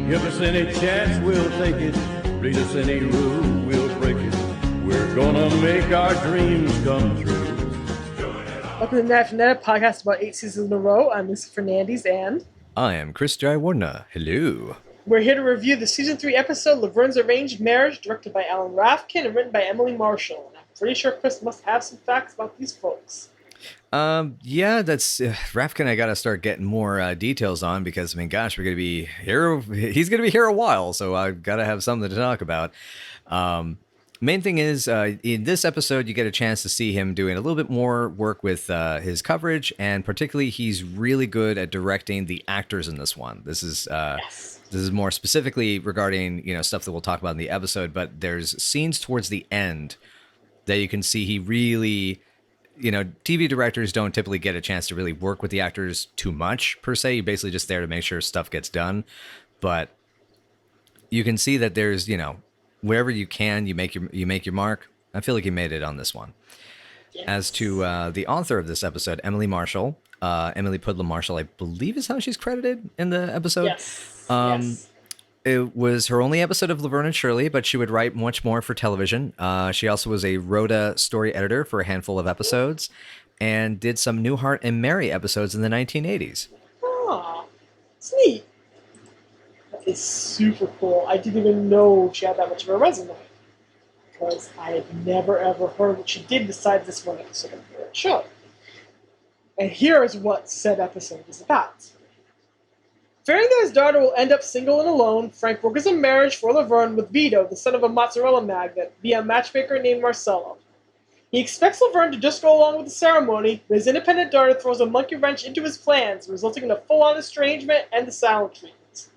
Give us any chance, we'll take it. Read us any rule, we'll break it. We're gonna make our dreams come true. Welcome to the National podcast about 8 seasons in a row. I'm Mr. Fernandes, and I am Chris Jayawardena. Hello. we're here to review the season 3 episode Laverne's Arranged Marriage, directed by Alan Rafkin and written by Emily Marshall. And I'm pretty sure Chris must have some facts about these folks. Yeah, that's Rafkin. I got to start getting more details on because, I mean, gosh, we're going to be here. He's going to be here a while, so I've got to have something to talk about. Main thing is, in this episode, you get a chance to see him doing a little bit more work with his coverage, and particularly, he's really good at directing the actors in this one. This is this is more specifically regarding stuff that we'll talk about in the episode. But there's scenes towards the end that you can see he really. TV directors don't typically get a chance to really work with the actors too much, per se. You're basically just there to make sure stuff gets done. But you can see that there's, wherever you can, you make your mark. I feel like he made it on this one. Yes. As to the author of this episode, Emily Marshall, Emily Pudlam Marshall, I believe is how she's credited in the episode. Yes. Yes. It was her only episode of Laverne and Shirley, but she would write much more for television. She also was a Rhoda story editor for a handful of episodes and did some Newhart and Mary episodes in the 1980s. Oh, it's neat. That is super cool. I didn't even know she had that much of a resume because I had never ever heard what she did besides this one episode of the show. And here is what said episode is about. Fearing that his daughter will end up single and alone, Frank brokers a marriage for Laverne with Vito, the son of a mozzarella magnate, via a matchmaker named Marcello. He expects Laverne to just go along with the ceremony, but his independent daughter throws a monkey wrench into his plans, resulting in a full-on estrangement and the silent treatment.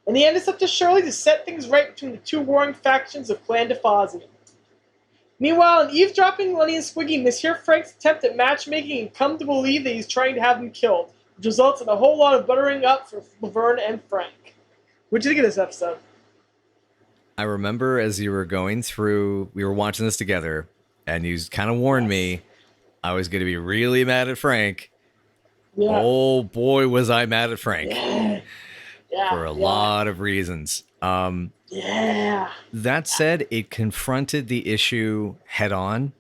In the end, it's up to Shirley to set things right between the two warring factions of Clan DeFazio. Meanwhile, in eavesdropping, Lenny and Squiggy mishear Frank's attempt at matchmaking and come to believe that he's trying to have them killed, which results in a whole lot of buttering up for Laverne and Frank. What'd you think of this episode? I remember as you were going through, we were watching this together, and you kind of warned me I was going to be really mad at Frank. Yeah. Oh boy, was I mad at Frank. Yeah. For a lot of reasons. That said, it confronted the issue head on,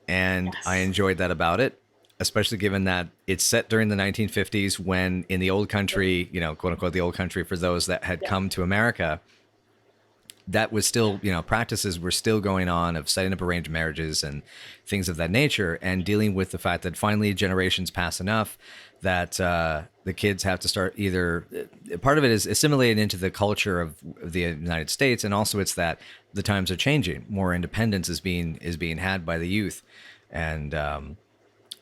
and I enjoyed that about it. Especially given that it's set during the 1950s when in the old country, quote unquote, the old country for those that had come to America, that was still, practices were still going on of setting up arranged marriages and things of that nature, and dealing with the fact that finally generations pass enough that the kids have to start either, part of it is assimilated into the culture of the United States, and also it's that the times are changing. More independence is being had by the youth. And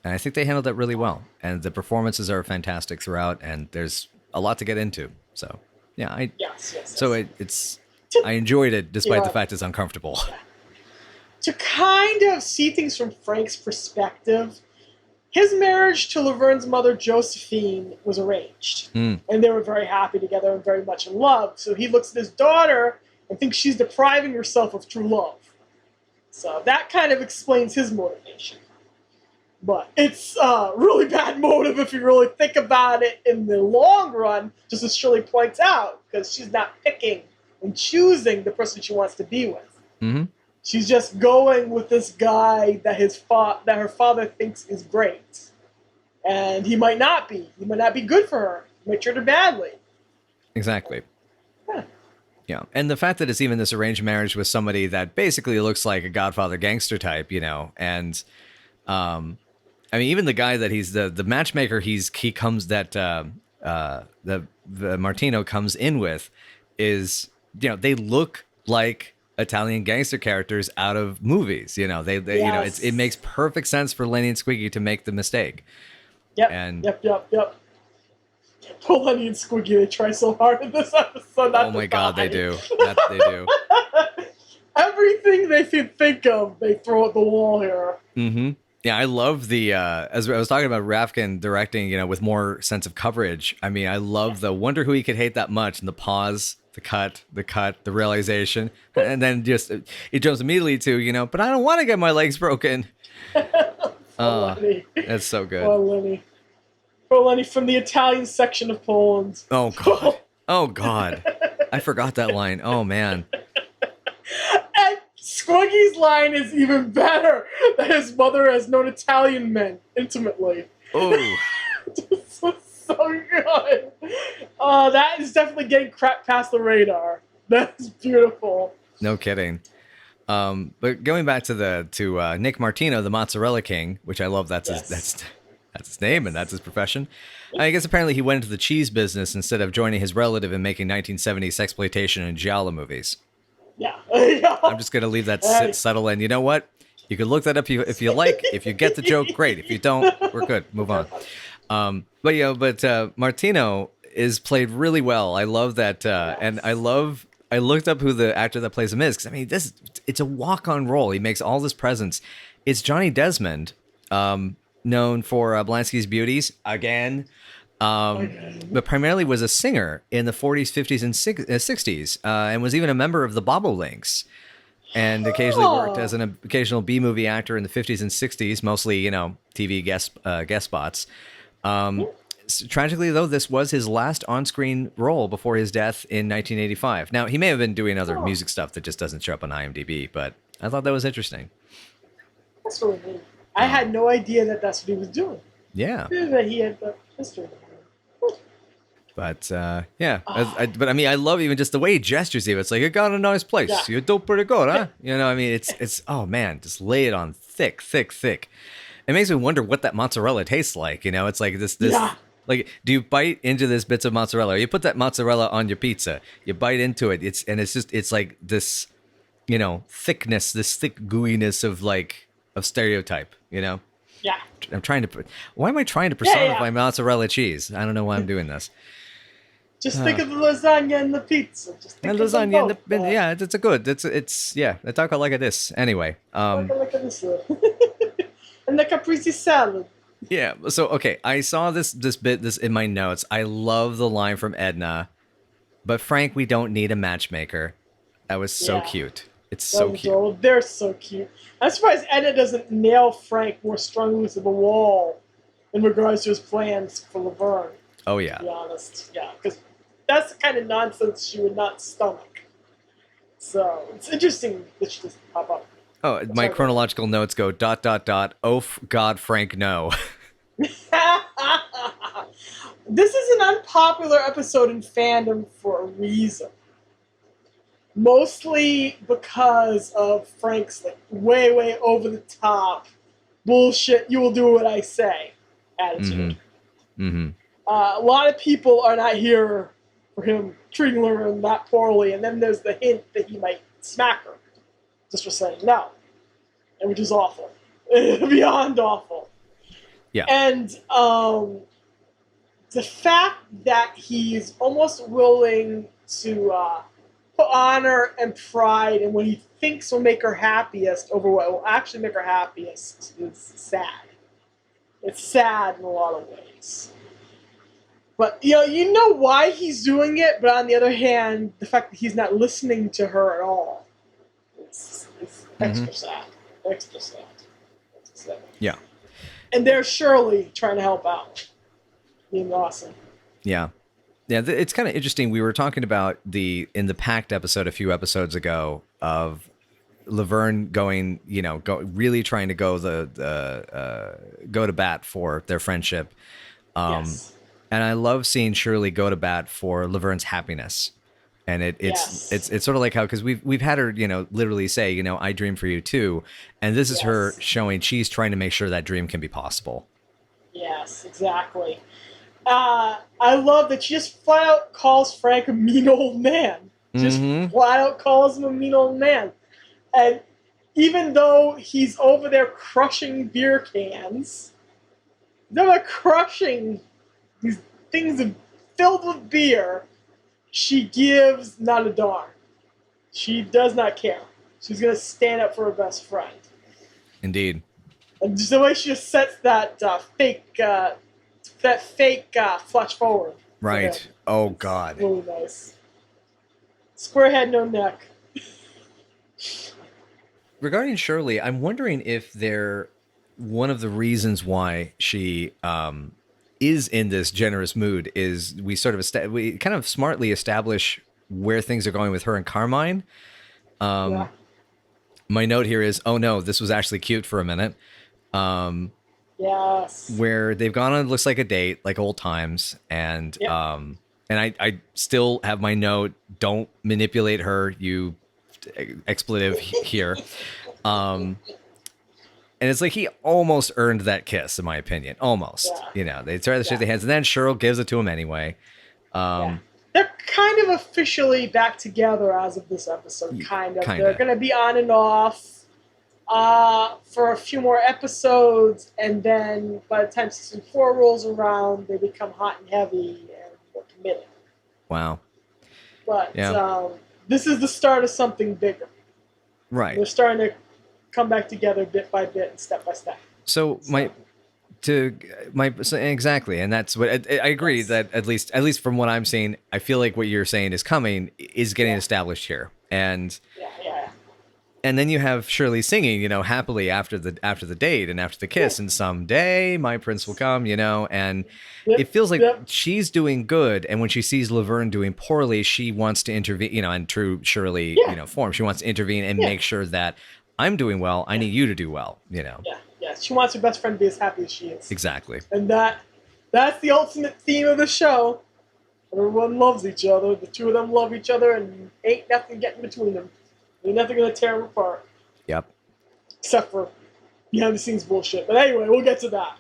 I think they handled that really well. And the performances are fantastic throughout, and there's a lot to get into. So, yeah, I enjoyed it despite the fact it's uncomfortable. To kind of see things from Frank's perspective, his marriage to Laverne's mother, Josephine, was arranged. And they were very happy together and very much in love. So he looks at his daughter and thinks she's depriving herself of true love. So that kind of explains his motivation. But it's a really bad motive if you really think about it in the long run, just as Shirley points out, because she's not picking and choosing the person she wants to be with. Mm-hmm. She's just going with this guy that that her father thinks is great. And he might not be. He might not be good for her. He might treat her badly. Exactly. Yeah. And the fact that it's even this arranged marriage with somebody that basically looks like a Godfather gangster type, and I mean, even the guy that he's the matchmaker he comes that the Martino comes in with is, they look like Italian gangster characters out of movies. They it makes perfect sense for Lenny and Squiggy to make the mistake. Yep. Poor Lenny and Squiggy, they try so hard in this episode not to my God, die. they do. They do. Everything they can think of, they throw at the wall here. Mm-hmm. Yeah, I love the, as I was talking about Rafkin directing, with more sense of coverage. I mean, I love the wonder who he could hate that much, and the pause, the cut, the realization, and then just, it jumps immediately to, but I don't want to get my legs broken. Lenny. That's so good. Poor Lenny. Poor Lenny from the Italian section of Poland. Oh, God. Oh, God. I forgot that line. Oh man. And Squiggy's line is even better. That his mother has known Italian men intimately. Oh. This was so good. That is definitely getting crap past the radar. That's beautiful. No kidding. But going back to Nick Martino, the Mozzarella King, which I love. That's his name and that's his profession. I guess apparently he went into the cheese business instead of joining his relative in making 1970s sexploitation and giallo movies. Yeah. I'm just gonna leave that settle in. You know what? You can look that up if you like. If you get the joke, great. If you don't, we're good. Move on. But Martino is played really well. I love that, and I looked up who the actor that plays him is because I mean, it's a walk-on role. He makes all this presence. It's Johnny Desmond, known for Blansky's Beauties again, but primarily was a singer in the 40s, 50s, and 60s, and was even a member of the Bobolinks. And occasionally worked as an occasional B-movie actor in the 50s and 60s, mostly, TV guest spots. Tragically, though, this was his last on-screen role before his death in 1985. Now, he may have been doing other music stuff that just doesn't show up on IMDb, but I thought that was interesting. That's really neat. I had no idea that that's what he was doing. Yeah. That he had the history. But yeah, but I mean, I love even just the way he gestures. Even it's like, you got a nice place. Yeah. You do pretty good, huh? I mean, it's oh man, just lay it on thick. It makes me wonder what that mozzarella tastes like. It's like this. Yeah. Like, do you bite into this bits of mozzarella? Or you put that mozzarella on your pizza. You bite into it. It's like this, thickness, this thick gooiness of stereotype. Yeah. Why am I trying to personify mozzarella cheese? I don't know why I'm doing this. Just think of the lasagna and the pizza. Just think of them both. Yeah, it's a good. It's yeah. I talk like this anyway. Like this. And the caprese salad. Yeah. So okay, I saw this in my notes. I love the line from Edna, but Frank, we don't need a matchmaker. That was so cute. It's so cute. Adorable. They're so cute. I'm surprised Edna doesn't nail Frank more strongly to the wall in regards to his plans for Laverne. Oh yeah. To be honest, yeah, because that's the kind of nonsense she would not stomach. So it's interesting that she just pop up. Oh, my chronological notes go ... Oh God, Frank, no. This is an unpopular episode in fandom for a reason. Mostly because of Frank's way over the top bullshit. You will do what I say attitude. Mm-hmm. A lot of people are not here for him treating Laverne that poorly, and then there's the hint that he might smack her just for saying no, and which is awful, beyond awful. Yeah. And the fact that he's almost willing to put honor and pride in what he thinks will make her happiest over what will actually make her happiest is sad. It's sad in a lot of ways. But, you know why he's doing it, but on the other hand, the fact that he's not listening to her at all, it's extra sad. Extra sad. Yeah. And there's Shirley trying to help out. Being awesome. Yeah. Yeah, it's kind of interesting. We were talking about in the Pact episode a few episodes ago of Laverne going, really trying to go to bat for their friendship. Yes. And I love seeing Shirley go to bat for Laverne's happiness. And it's sort of like how, because we've had her, literally say, I dream for you too. And this is her showing she's trying to make sure that dream can be possible. Yes, exactly. I love that she just flat out calls Frank a mean old man. Just flat out calls him a mean old man. And even though he's over there crushing beer cans, they're crushing these things filled with beer, she gives not a darn. She does not care. She's going to stand up for her best friend. Indeed. And just the way she just sets that fake flash forward. Right. Oh, God. Really nice. Square head, no neck. Regarding Shirley, I'm wondering if one of the reasons why she is in this generous mood is we kind of smartly establish where things are going with her and Carmine. Yeah. My note here is, oh no, this was actually cute for a minute. Yes. Where they've gone on, looks like a date, like old times, and Yep. and I still have my note, don't manipulate her, you expletive here. And it's like he almost earned that kiss, in my opinion. Almost. Yeah. You know, they try to shake their hands, and then Cheryl gives it to him anyway. Yeah. They're kind of officially back together as of this episode, kind of. Kinda. They're going to be on and off for a few more episodes, and then by the time season 4 rolls around, they become hot and heavy and more committed. Wow. But Yeah. this is the start of something bigger. Right. They're starting to come back together bit by bit and step by step. So exactly, and that's what I agree that at least from what I'm seeing, I feel like what you're saying is coming is getting established here, and then you have Shirley singing, you know, happily after the date and after the kiss, and someday my prince will come, you know, and it feels like she's doing good, and when she sees Laverne doing poorly, she wants to intervene, you know, in true Shirley, you know, form. She wants to intervene and make sure that I'm doing well. I need you to do well, you know. Yeah, she wants her best friend to be as happy as she is. Exactly. And that's the ultimate theme of the show. Everyone loves each other. The two of them love each other, and ain't nothing getting between them. Ain't nothing gonna tear them apart. Yep. Except for behind the scenes bullshit. But anyway, we'll get to that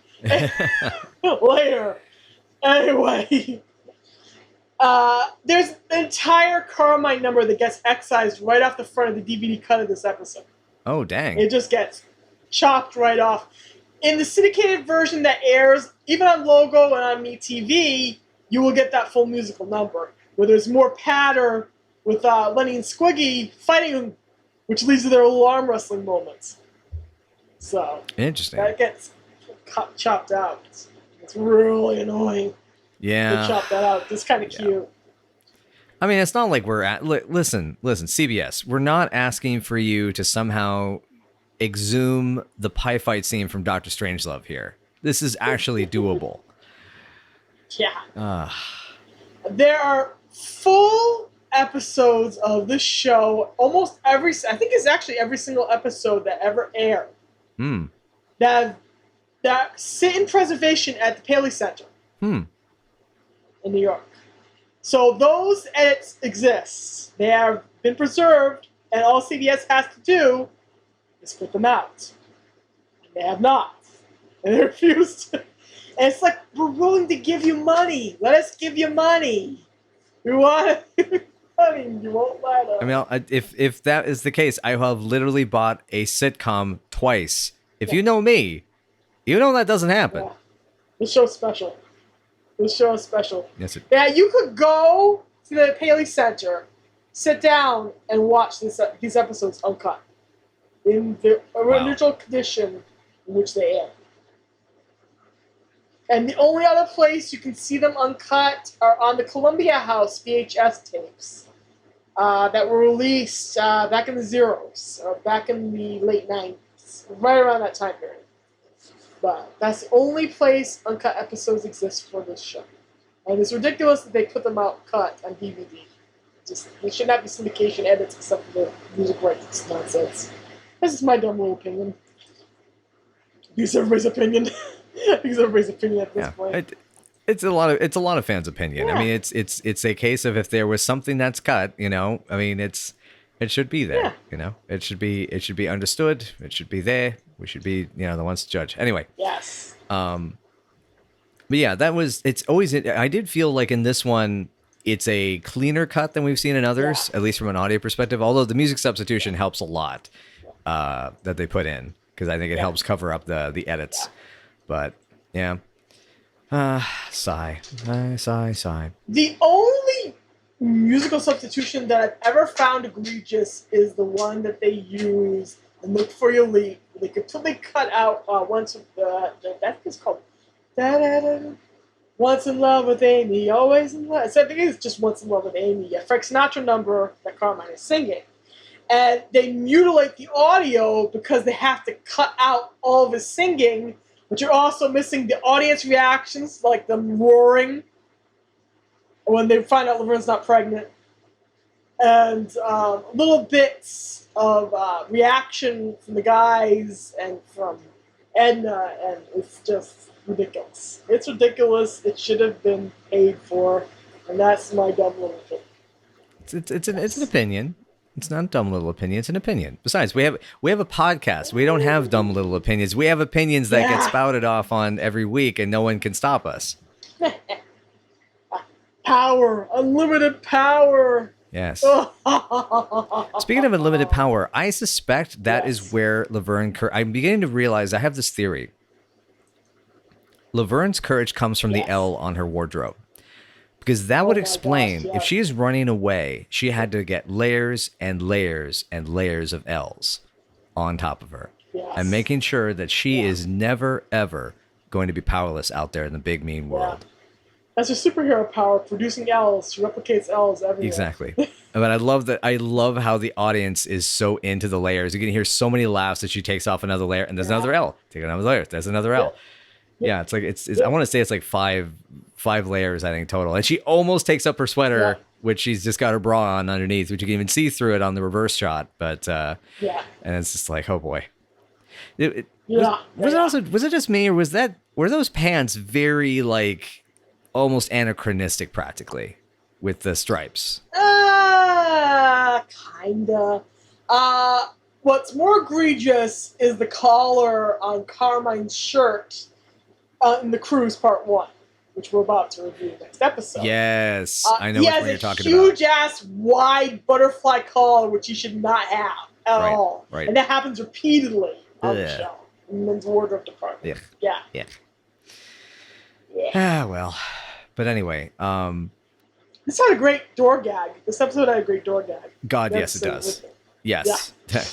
later. Anyway, there's an entire Carmine number that gets excised right off the front of the DVD cut of this episode. Oh, dang. It just gets chopped right off. In the syndicated version that airs, even on Logo and on MeTV, you will get that full musical number, where there's more patter with Lenny and Squiggy fighting, which leads to their little arm wrestling moments. So interesting. That gets chopped out. It's really annoying. Yeah. They chop that out. It's kind of cute. I mean, it's not like we're at. Listen, CBS. We're not asking for you to somehow exhume the pie fight scene from Doctor Strangelove here. This is actually doable. Yeah. There are full episodes of this show, almost I think it's actually every single episode that ever aired, that sit in preservation at the Paley Center in New York. So those edits exist. They have been preserved, and all CBS has to do is put them out. And they have not. And they refuse to. And it's like, we're willing to give you money. Let us give you money. We want money. You won't let us. I mean, if that is the case, I have literally bought a sitcom twice. If you know me, you know that doesn't happen. Yeah. This show's special. This show is special. Yes, Yeah, you could go to the Paley Center, sit down, and watch these episodes uncut in the original condition in which they air. And the only other place you can see them uncut are on the Columbia House VHS tapes that were released back in the zeros, or back in the late 90s, right around that time period. But that's the only place uncut episodes exist for this show. And it's ridiculous that they put them out cut on DVD. They should not be syndication edits except for the music rights nonsense. This is my dumb little opinion. Use everybody's opinion. Use everybody's opinion at this point. It's a lot of fans' opinion. I mean, it's a case of if there was something that's cut, you know. I mean, it should be there. You know, it should be understood. It should be there. We should be, you know, the ones to judge. Anyway. Yes. But yeah, it's always. I did feel like in this one, it's a cleaner cut than we've seen in others, at least from an audio perspective. Although the music substitution helps a lot that they put in, because I think it helps cover up the edits. But yeah, sigh. The only musical substitution that I've ever found egregious is the one that they use in Look for Your Leap. They completely cut out once that is called Once in Love with Amy, Always in Love. So I think it's just Once in Love with Amy, a Frank Sinatra number that Carmine is singing. And they mutilate the audio because they have to cut out all of his singing, but you're also missing the audience reactions, like them roaring when they find out Laverne's not pregnant. and little bits of reaction from the guys and from Edna, and it's just ridiculous. It's ridiculous. It should have been paid for, and that's my dumb little thing. It's an opinion. It's not a dumb little opinion. It's an opinion. Besides, we have a podcast. We don't have dumb little opinions. We have opinions that get spouted off on every week, and no one can stop us. Power, unlimited power. Yes. Speaking of unlimited power, I suspect that is where Laverne. I'm beginning to realize I have this theory. Laverne's courage comes from the L on her wardrobe. Because that would explain, if she is running away, she had to get layers and layers and layers of L's on top of her. Yes. And making sure that she is never, ever going to be powerless out there in the big, mean world. That's her superhero power, producing L's. She replicates L's everywhere. Exactly. But I love that. I love how the audience is so into the layers. You can hear so many laughs that she takes off another layer, and there's another L. Take another layer. There's another L. Yeah, it's like it's I want to say it's like five layers, I think, total. And she almost takes up her sweater, which she's just got her bra on underneath, which you can even see through it on the reverse shot. But and it's just like, oh boy. Was it just me, or were those pants very like almost anachronistic practically with the stripes? Kinda. What's more egregious is the collar on Carmine's shirt in The Cruise Part 1, which we're about to review next episode. Yes, I know which one you're talking about. He has a huge-ass, wide butterfly collar, which he should not have at all. Right. And that happens repeatedly on the show, in the men's wardrobe department. Yeah. Ah, well. But anyway, this had a great door gag. This episode had a great door gag. God, yes, it does. Yes. Yeah.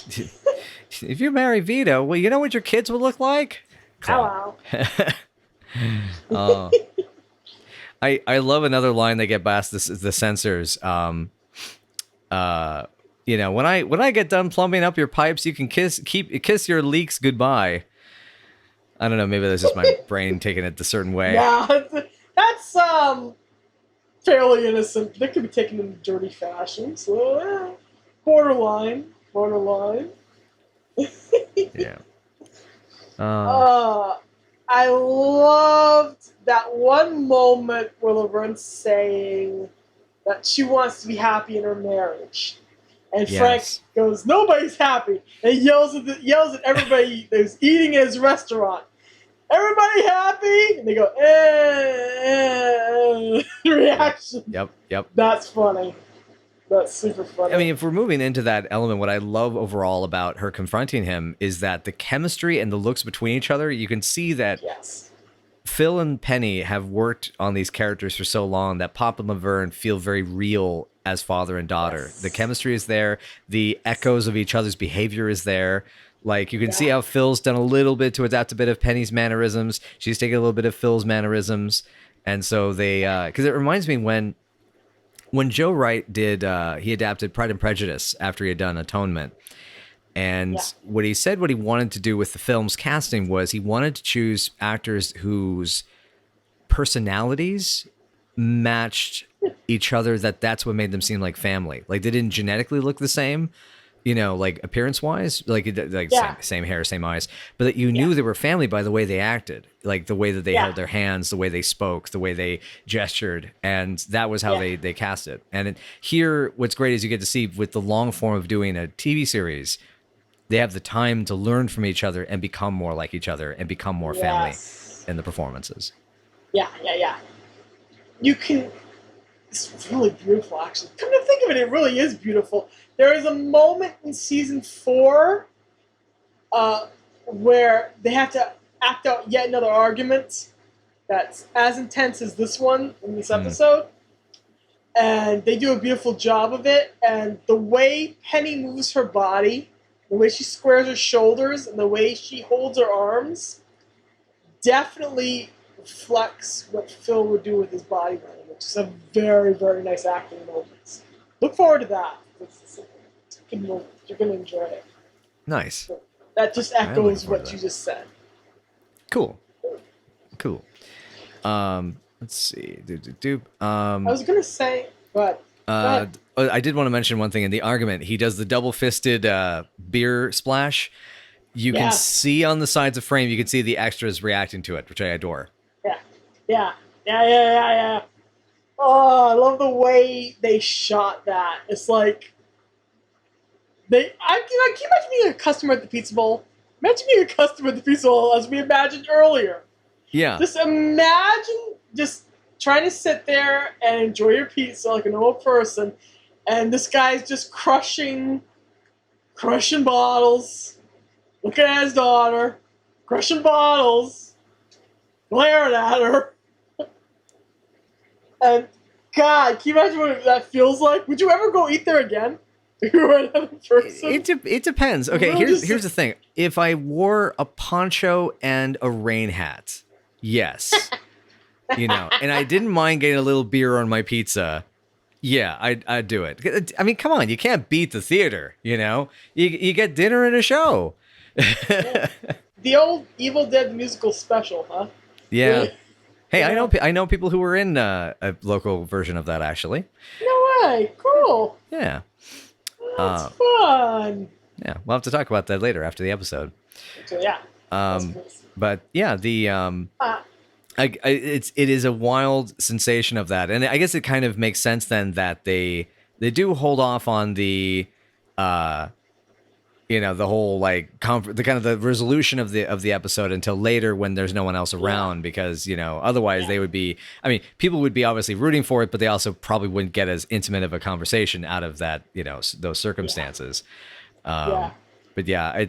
If you marry Vito, well, you know what your kids will look like? Hello. I love another line they get past the censors. When I get done plumbing up your pipes, you can kiss your leaks goodbye. I don't know. Maybe that's just my brain taking it a certain way. Yeah, that's fairly innocent. They could be taken in dirty fashion. So borderline. Yeah. I loved that one moment where Laverne's saying that she wants to be happy in her marriage. And Frank goes, nobody's happy. And he yells at everybody who's eating at his restaurant. Everybody happy? And they go, reaction. Yep. That's funny. That's super funny. I mean, if we're moving into that element, what I love overall about her confronting him is that the chemistry and the looks between each other, you can see that Phil and Penny have worked on these characters for so long that Pop and Laverne feel very real as father and daughter. The chemistry is there. The echoes of each other's behavior is there. Like, you can see how Phil's done a little bit to adapt a bit of Penny's mannerisms. She's taken a little bit of Phil's mannerisms. And so they, because it reminds me when Joe Wright did, he adapted Pride and Prejudice after he had done Atonement. And what he said, what he wanted to do with the film's casting was he wanted to choose actors whose personalities matched each other, that's what made them seem like family. Like, they didn't genetically look the same, like appearance-wise, same hair, same eyes, but that you knew they were family by the way they acted, like the way that they held their hands, the way they spoke, the way they gestured, and that was how they cast it. And here, what's great is you get to see with the long form of doing a TV series, they have the time to learn from each other and become more like each other and become more family in the performances. Yeah. It's really beautiful, actually. Come to think of it, it really is beautiful. There is a moment in season 4 where they have to act out yet another argument that's as intense as this one in this episode. And they do a beautiful job of it. And the way Penny moves her body, the way she squares her shoulders, and the way she holds her arms definitely reflects what Phil would do with his body language. It's a very, very nice acting moment. Look forward to that. You're going to enjoy it. Nice. So that just echoes what you just said. Cool. Let's see. I was going to say, but I did want to mention one thing in the argument. He does the double-fisted beer splash. You can see on the sides of frame, you can see the extras reacting to it, which I adore. Yeah. Oh, I love the way they shot that. It's like can you imagine being a customer at the Pizza Bowl? Imagine being a customer at the Pizza Bowl as we imagined earlier. Yeah. Just imagine just trying to sit there and enjoy your pizza like a normal person, and this guy's just crushing bottles, looking at his daughter, crushing bottles, glaring at her. And God, can you imagine what that feels like? Would you ever go eat there again? If you were another person? It depends. Okay, here's the thing. If I wore a poncho and a rain hat, yes. And I didn't mind getting a little beer on my pizza. Yeah, I'd do it. I mean, come on, you can't beat the theater, You get dinner and a show. Yeah. The old Evil Dead musical special, huh? Yeah. Hey, I know people who were in a local version of that, actually. No way. Cool. Yeah. That's fun. Yeah, we'll have to talk about that later after the episode. So, yeah. But yeah, it is a wild sensation of that, and I guess it kind of makes sense then that they do hold off on the the whole the resolution of the episode until later when there's no one else around, because otherwise they would be, people would be obviously rooting for it, but they also probably wouldn't get as intimate of a conversation out of that, those circumstances. But yeah,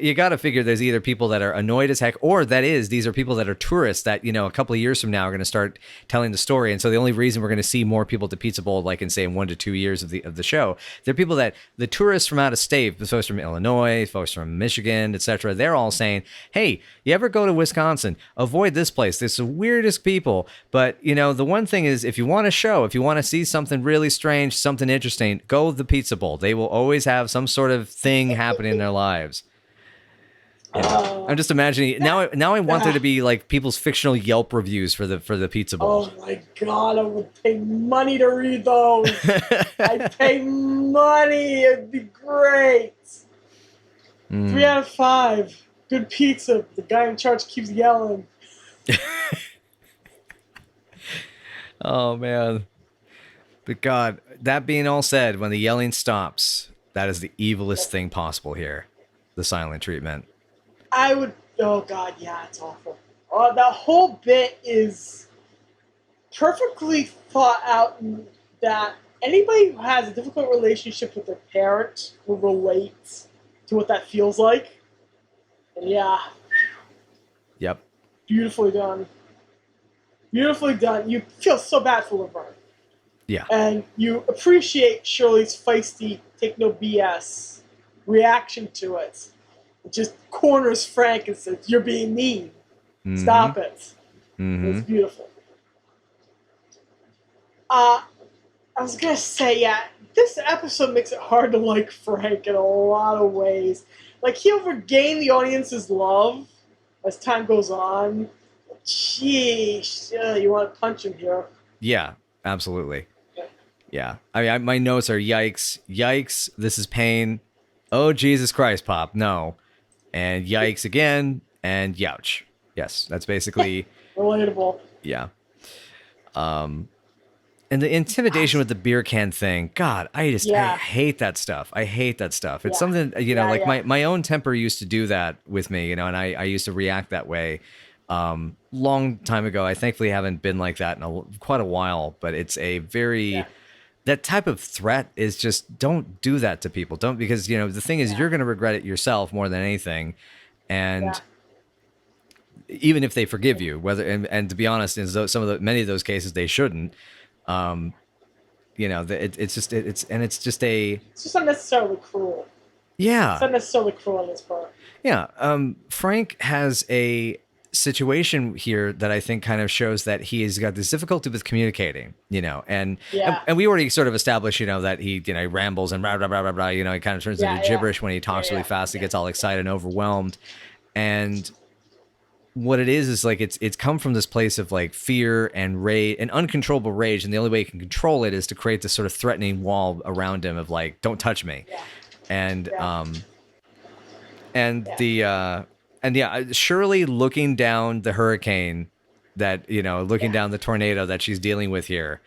you got to figure there's either people that are annoyed as heck, or these are people that are tourists that, a couple of years from now are going to start telling the story. And so the only reason we're going to see more people at the Pizza Bowl, like in say in 1 to 2 years of the show, they're people that the tourists from out of state, folks from Illinois, folks from Michigan, etc. They're all saying, hey, you ever go to Wisconsin, avoid this place. There's the weirdest people. But, the one thing is, if you want to see something really strange, something interesting, go to the Pizza Bowl. They will always have some sort of thing happening in their lives. I'm just imagining now I want there to be like people's fictional Yelp reviews for the Pizza Bowl. Oh my God, I would pay money to read those. I'd pay money. It'd be great. 3 out of 5. Good pizza. The guy in charge keeps yelling. Oh man. But God, that being all said, when the yelling stops, that is the evilest thing possible here. The silent treatment. Oh God, yeah, it's awful. That whole bit is perfectly thought out, that anybody who has a difficult relationship with their parent will relate to what that feels like. And yeah. Yep. Beautifully done. Beautifully done. You feel so bad for Laverne. Yeah. And you appreciate Shirley's feisty, take no BS reaction to it. It just corners Frank and says, "You're being mean. Stop it." It's beautiful. I was going to say, this episode makes it hard to like Frank in a lot of ways. Like, he'll regain the audience's love as time goes on. Sheesh, you want to punch him here. Yeah, absolutely. Yeah. My notes are yikes, this is pain. Oh, Jesus Christ, Pop, no. And yikes again, and youch. Yes, that's basically... Relatable. Yeah. And the intimidation with the beer can thing, God, I hate that stuff. It's something, my own temper used to do that with me, and I used to react that way. Long time ago. I thankfully haven't been like that in quite a while, but it's a very... That type of threat is just, don't do that to people. Don't, because, the thing is, you're going to regret it yourself more than anything. And even if they forgive you, and to be honest, in many of those cases, they shouldn't. It's just unnecessarily cruel. Yeah. It's unnecessarily cruel on this part. Yeah. Frank has a situation here that I think kind of shows that he has got this difficulty with communicating, and we already sort of established, that he, rambles and blah, blah, blah, blah, blah, he kind of turns into gibberish when he talks really fast. He gets all excited and overwhelmed. And what it is like it's come from this place of like fear and rage and uncontrollable rage, and the only way you can control it is to create this sort of threatening wall around him of like, don't touch me. Yeah. And Yeah. and Yeah. Shirley looking down the hurricane that, looking Yeah. down the tornado that she's dealing with here,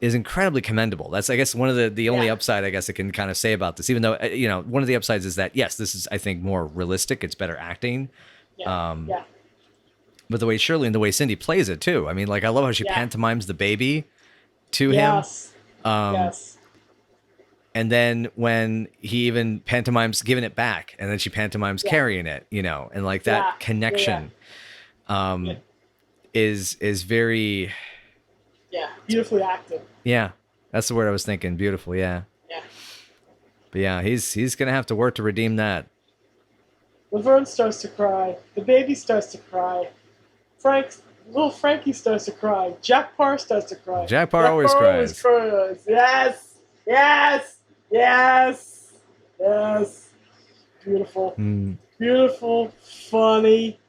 is incredibly commendable. That's, I guess, one of the only Yeah. upside I guess I can kind of say about this, even though, one of the upsides is that, yes, this is, I think, more realistic. It's better acting. Yeah. Yeah. But the way Shirley and the way Cindy plays it too. I mean, like, I love how she Yeah. pantomimes the baby to Yes. him. Yes. And then when he even pantomimes giving it back, and then she pantomimes Yeah. carrying it, and like that Yeah. connection, Yeah. is very, Yeah. Beautifully acted. yeah, that's the word I was thinking. Beautiful, yeah. Yeah. But yeah, he's gonna have to work to redeem that. Laverne starts to cry. The baby starts to cry. Little Frankie starts to cry. Jack Parr starts to cry. Jack Parr always cries. Yes. Yes. Yes. Yes. Beautiful. Mm. Beautiful. Funny.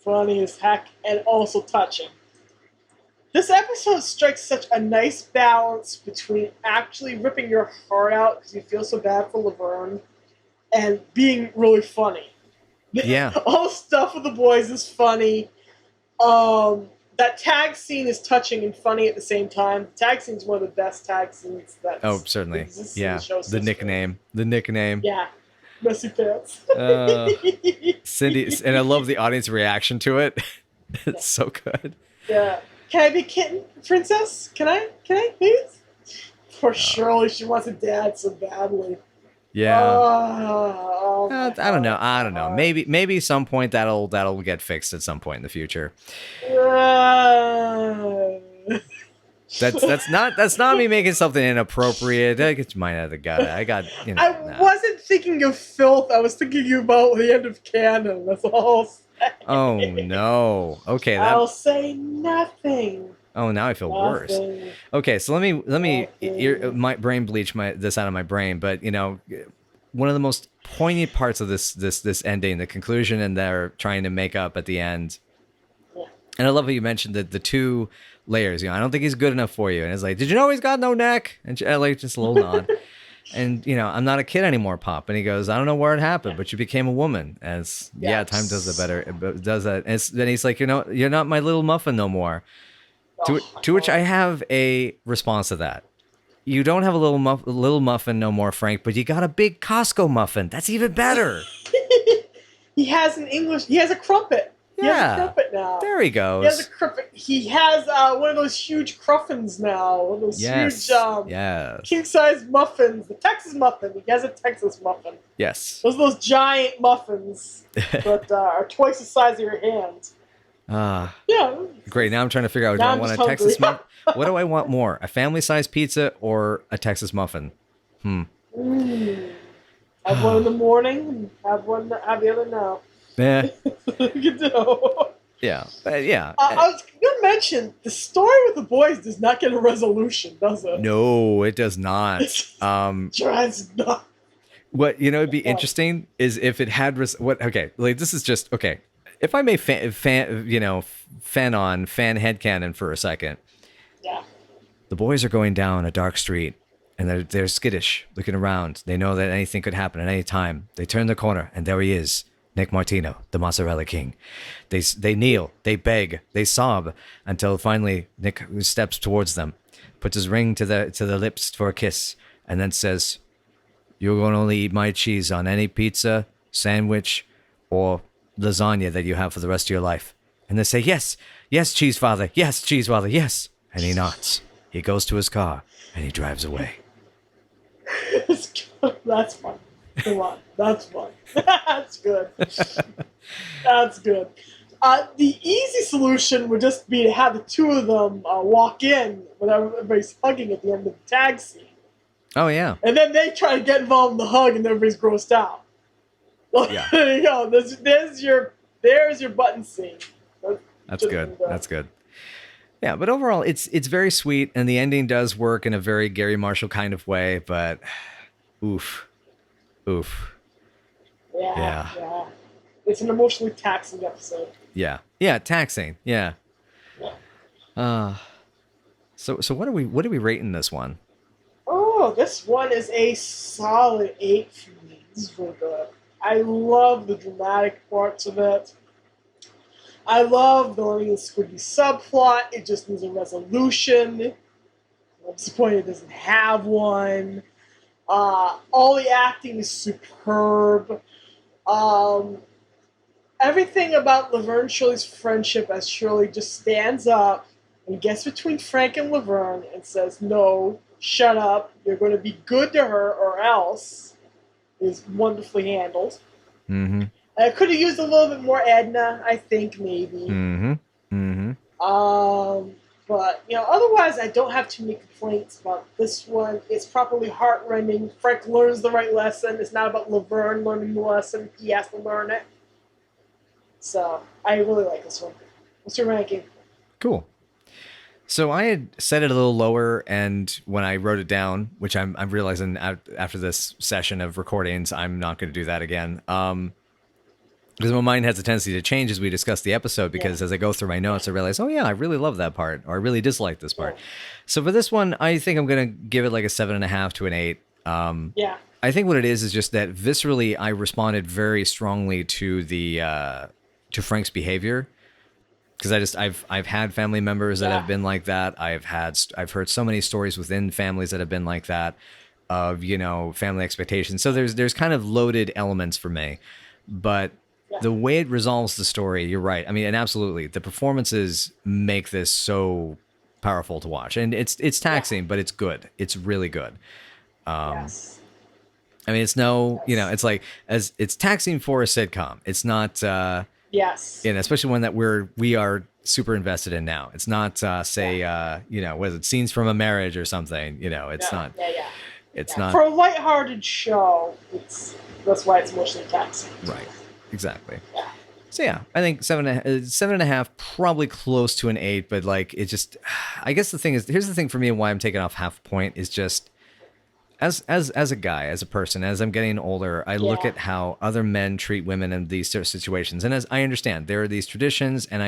Funny as heck. And also touching. This episode strikes such a nice balance between actually ripping your heart out because you feel so bad for Laverne and being really funny. Yeah. All the stuff with the boys is funny. That tag scene is touching and funny at the same time. The tag scene is one of the best tag scenes that Certainly. exists in Yeah. the show. The nickname. Yeah. Messy pants. Cindy, and I love the audience reaction to it. It's so good. Yeah. Can I be kitten princess? Can I please? Poor Shirley, she wants a dad so badly. Yeah. Oh, I don't know. Maybe some point that'll get fixed at some point in the future. That's not me making something inappropriate. I get you might have got it. I got I wasn't thinking of filth. I was thinking about the end of canon. That's all I'll say. Oh no. Okay. I'll say nothing. Oh, now I feel worse. Nothing. Okay, so let me Nothing. my brain bleach this out of my brain, but one of the most poignant parts of this ending, the conclusion, and they're trying to make up at the end. Yeah. And I love how you mentioned the two layers. I don't think he's good enough for you. And it's like, did you know he's got no neck? And like just a little nod. And I'm not a kid anymore, Pop. And he goes, I don't know where it happened, but you became a woman. As yeah, time does it better. It does that. And then he's like, you're not my little muffin no more. To which I have a response to that. You don't have a little muffin no more, Frank, but you got a big Costco muffin. That's even better. He has He has a crumpet. He has Yeah. a crumpet now. There he goes. He has a crumpet. He has one of those huge cruffins now. One of those huge yes. king-size muffins. The Texas muffin. He has a Texas muffin. Yes. Those giant muffins that are twice the size of your hand. Yeah. Great. Now I'm trying to figure out, do Now I I'm want a just Texas hungry. muffin? What do I want more? A family-sized pizza or a Texas muffin? Have one in the morning and have the other now. Yeah. You know. Yeah. Yeah. I was going to mention, the story with the boys does not get a resolution, does it? No, it does not. Tries not. What it'd be interesting is if it had okay, like this is just okay. If I may fan headcanon for a second. Yeah. The boys are going down a dark street and they're skittish, looking around. They know that anything could happen at any time. They turn the corner and there he is, Nick Martino, the mozzarella king. They kneel, they beg, they sob until finally Nick steps towards them, puts his ring to the lips for a kiss, and then says, "You're going to only eat my cheese on any pizza, sandwich, or lasagna that you have for the rest of your life." And they say, yes, cheese father, yes, cheese father, yes. And he nods. He goes to his car and he drives away. That's fun. Come on, that's fun. That's good. That's good. The easy solution would just be to have the two of them walk in when everybody's hugging at the end of the tag scene. Oh yeah. And then they try to get involved in the hug and everybody's grossed out. Well, Yeah. there you go. There's your button scene. That's good. That's good. Yeah, but overall, it's very sweet, and the ending does work in a very Gary Marshall kind of way. But, oof. Yeah. It's an emotionally taxing episode. Yeah. Yeah, taxing. Yeah. Yeah. So what are we rating this one? Oh, this one is a solid 8 for me. This is really good. I love the dramatic parts of it. I love the Lenny and Squiggy subplot. It just needs a resolution. I'm disappointed it doesn't have one. All the acting is superb. Everything about Laverne and Shirley's friendship as Shirley just stands up and gets between Frank and Laverne and says, no, shut up, you're going to be good to her or else, is wonderfully handled. Mm-hmm. I could have used a little bit more Edna, I think, maybe. Mm-hmm. Mm-hmm. But, otherwise I don't have too many complaints about this one. It's properly heartrending. Frank learns the right lesson. It's not about Laverne learning the lesson. He has to learn it. So, I really like this one. What's your ranking? Cool. So I had set it a little lower, and when I wrote it down, which I'm realizing after this session of recordings, I'm not going to do that again. Because my mind has a tendency to change as we discuss the episode, because as I go through my notes, I realize, oh yeah, I really love that part, or I really dislike this part. So for this one, I think I'm going to give it like a 7.5 to an 8. I think what it is just that viscerally, I responded very strongly to the to Frank's behavior. Because I've had family members that have been like that. I've heard so many stories within families that have been like that, of family expectations. So there's kind of loaded elements for me, but the way it resolves the story, you're right. I mean, and absolutely, the performances make this so powerful to watch, and it's taxing, but it's good. It's really good. Yes. I mean, it's it's like it's taxing for a sitcom. It's not. Yes. And especially one that we are super invested in now. It's not what is it, Scenes from a Marriage or something. It's not. It's not for a lighthearted show. That's why it's emotionally taxing. Right. Exactly. Yeah. So yeah, I think 7.5, probably close to an 8, but like it just, I guess the thing is, here's the thing for me and why I'm taking off half a point is just as a guy, as a person, as I'm getting older, I look at how other men treat women in these sort of situations. And as I understand, there are these traditions, and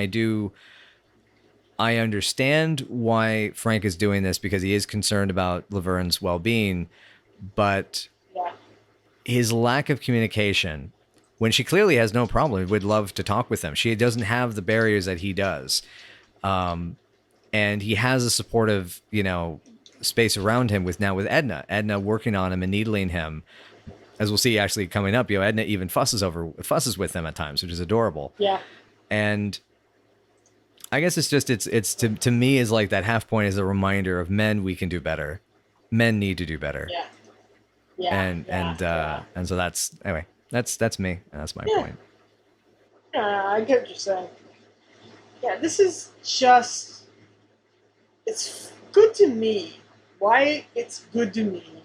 I understand why Frank is doing this, because he is concerned about Laverne's well-being, but his lack of communication, when she clearly has no problem, would love to talk with him. She doesn't have the barriers that he does. And he has a supportive, space around him with Edna working on him and needling him, as we'll see actually coming up. Edna even fusses with him at times, which is adorable. And I guess it's to me is like that half point is a reminder of men. We can do better. Men need to do better. And so that's me. That's my point. I get what you're saying. This is just, it's good to me. Why it's good to me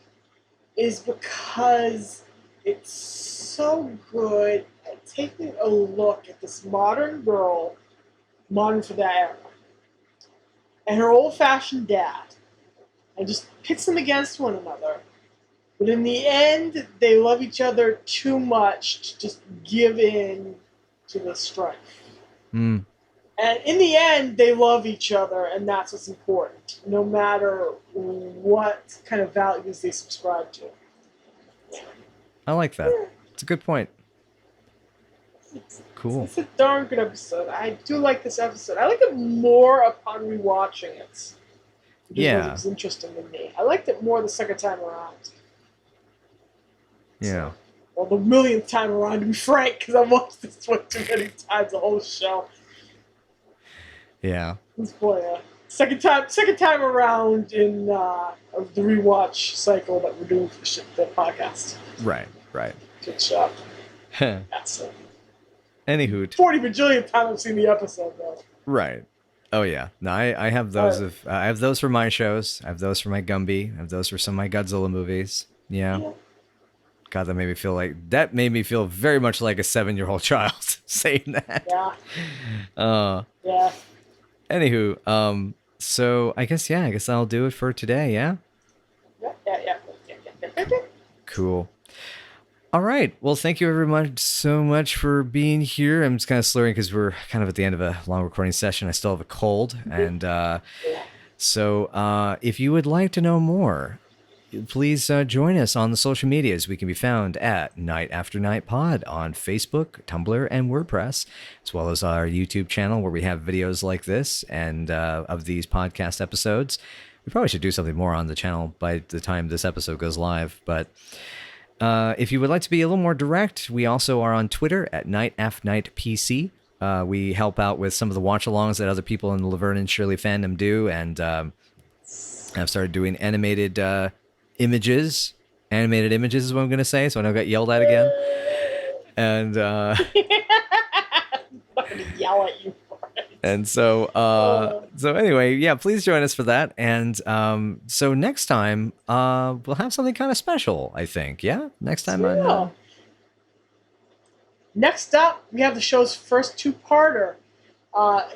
is because it's so good at taking a look at this modern girl, modern for that era, and her old-fashioned dad, and just pits them against one another. But in the end, they love each other too much to just give in to the strife. And in the end, they love each other, and that's what's important, no matter what kind of values they subscribe to. I like that. It's a good point. Cool. It's a darn good episode. I do like this episode. I like it more upon rewatching it. Because it was interesting to me. I liked it more the second time around. Yeah. Well, the millionth time around, to be frank, because I watched this one too many times, the whole show. Yeah. Boy, second time around in the rewatch cycle that we're doing for the podcast. Right. Good job. That's it. Anywho. 40 bajillion times I've seen the episode, though. Right. Oh yeah. No, I have those I have those for my shows. I have those for my Gumby. I have those for some of my Godzilla movies. Yeah. God, that made me feel very much like a 7-year-old child saying that. Yeah. Anywho, so I guess I'll do it for today, yeah? Yeah. Cool. All right. Well, thank you everyone so much for being here. I'm just kind of slurring because we're kind of at the end of a long recording session. I still have a cold. And so if you would like to know more, please join us on the social medias. We can be found at Night After Night Pod on Facebook, Tumblr, and WordPress, as well as our YouTube channel where we have videos like this and of these podcast episodes. We probably should do something more on the channel by the time this episode goes live. But if you would like to be a little more direct, we also are on Twitter at NightAfNightPC. We help out with some of the watch-alongs that other people in the Laverne and Shirley fandom do, and I've started doing animated images. Animated images is what I'm going to say, so I don't get yelled at again. And I'm gonna yell at you for it. and so anyway, yeah, please join us for that. And so next time we'll have something kind of special, I think. Yeah, next time on. Next up, we have the show's first two-parter.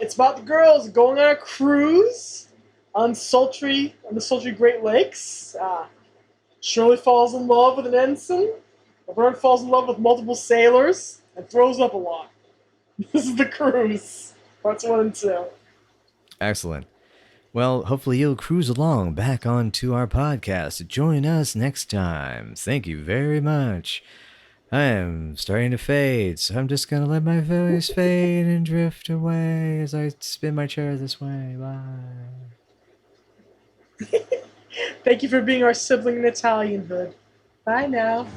It's about the girls going on a cruise on the sultry Great Lakes. Shirley falls in love with an ensign. Laverne falls in love with multiple sailors and throws up a lot. This is the cruise. Parts 1 and 2. Excellent. Well, hopefully you'll cruise along back onto our podcast. Join us next time. Thank you very much. I am starting to fade, so I'm just going to let my voice fade and drift away as I spin my chair this way. Bye. Thank you for being our sibling in Italianhood. Bye now.